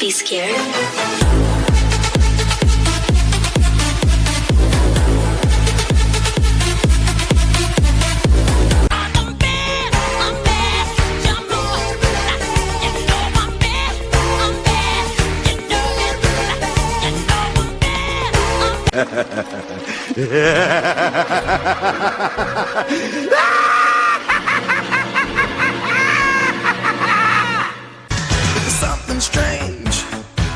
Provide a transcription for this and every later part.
be scared. Something strange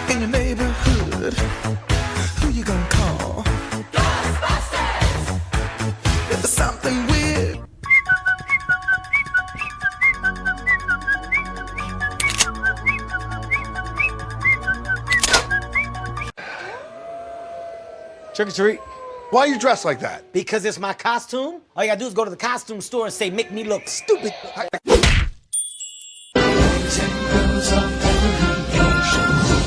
in your neighborhood. Who you gonna call? Ghostbusters! If there's something weird. Trick or treat. Why are you dressed like that? Because it's my costume. All you gotta do is go to the costume store and say, make me look stupid.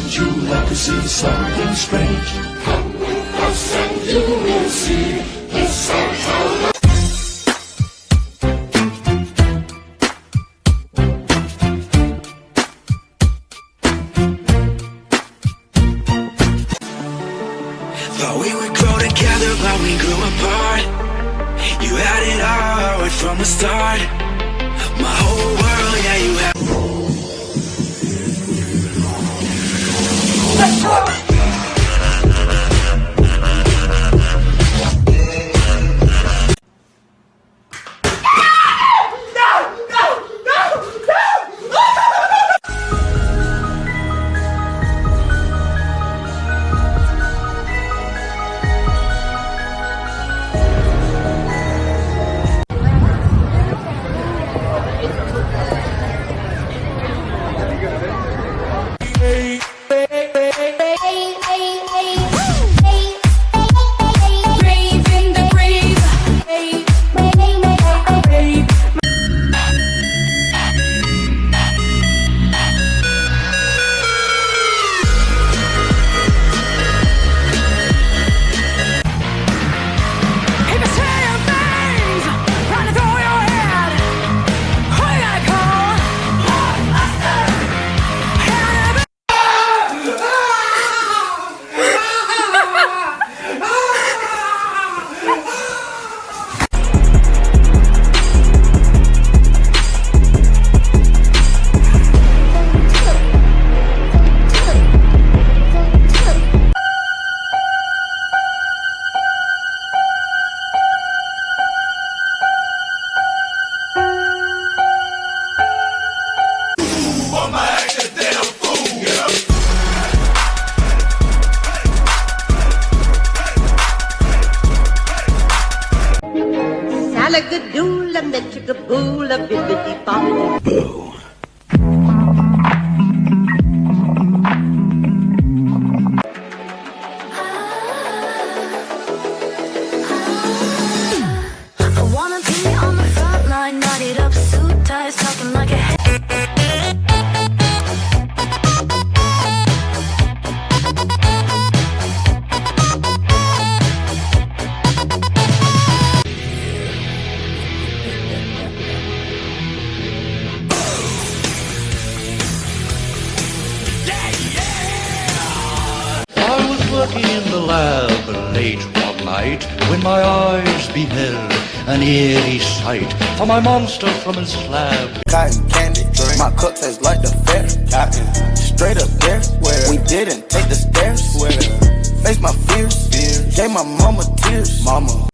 Would you like to see something strange? Come with us and you will see. It's our Halloween. Thought we would grow together, but we grew apart. You had it all right from the start. My whole world, yeah, you had. Salagadoola, metricaboola, bibbidi bobbidi boo. I wanna be on the front line, knotted up, suit ties, talking like a Working in the lab late one night when my eyes beheld an eerie sight. For my monster from his slab. Cotton candy, my cup tastes like the fair. Cotton, straight up there, where we didn't take the stairs. Where face my fears, gave my mama tears. Mama.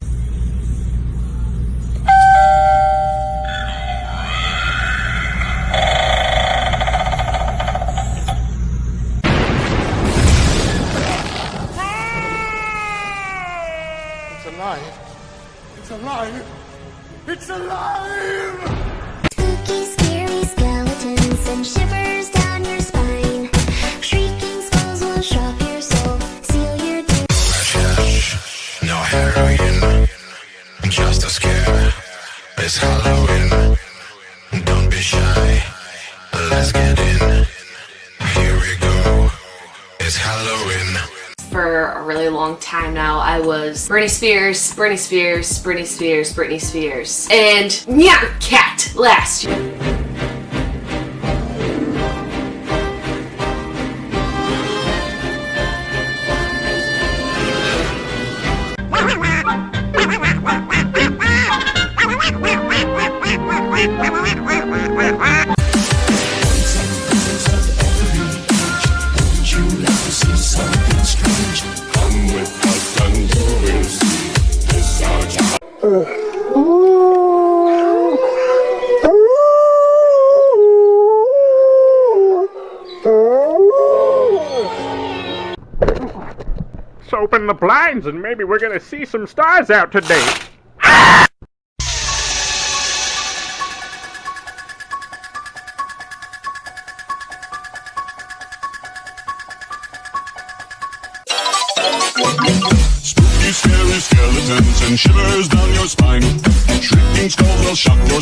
It's alive! It's alive! spooky, scary skeletons and shivers down your spine. Shrieking skulls will shock your soul, seal your doom. No heroin, just a scare. It's Halloween, don't be shy. Let's get in. Here we go. It's Halloween. For a really long time now, I was Britney Spears, Britney Spears, Britney Spears, Britney Spears, and Nyan Cat last year. open the blinds and maybe we're gonna see some stars out today. Spooky, scary skeletons and shivers down your spine. Shrieking skulls will shock your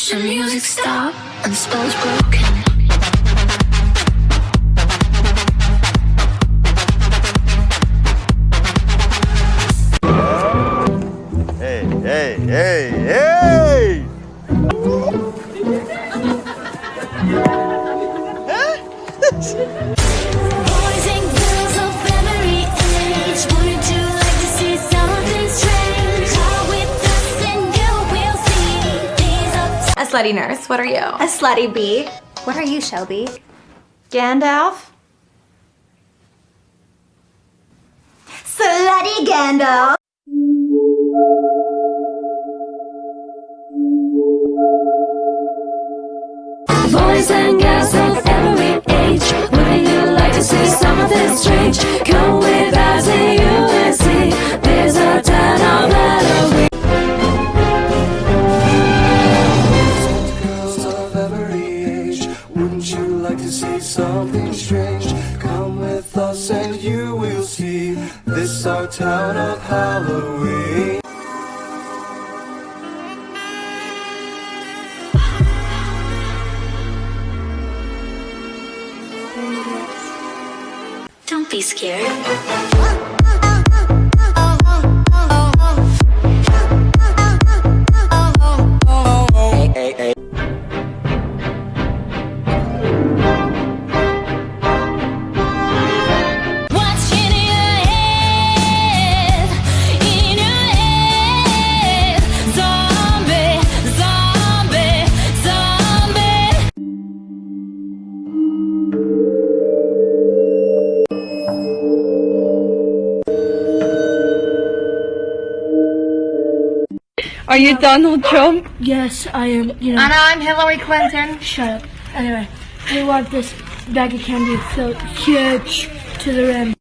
The music stopped and the spell's broken. Hey, hey! Boys and girls of every age, wouldn't you like to see something strange? Come with us and you will see. These are A slutty nurse. What are you? A slutty bee. What are you, Shelby? Gandalf? Slutty Gandalf. boys and girls of every age, wouldn't you like to see something strange? Come with us and you will see. There's a ton of Halloween. Girls of every age, wouldn't you like to see something strange? Come with us and you will see. This our town of Halloween. Don't be scared. Are you Donald Trump? Yes, I am. You know. And I'm Hillary Clinton. Shut up. Anyway, we want this bag of candy filled huge to the rim.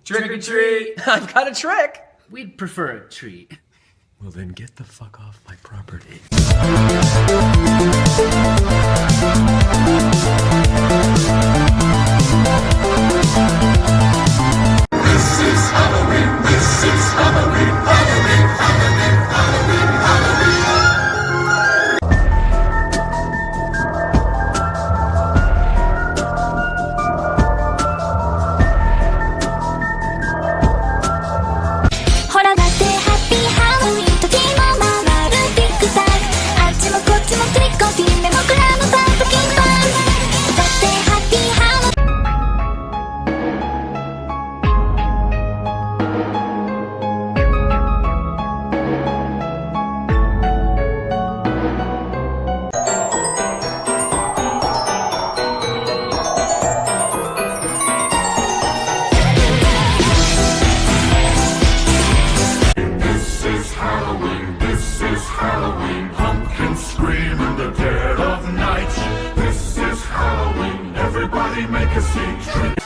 Trick or treat! I've got a trick! We'd prefer a treat. Well then get the fuck off my property. This is Halloween, this is Halloween, Halloween, Halloween, Halloween, Halloween. Halloween, pumpkins scream in the dead of night. This is Halloween, everybody make a scene.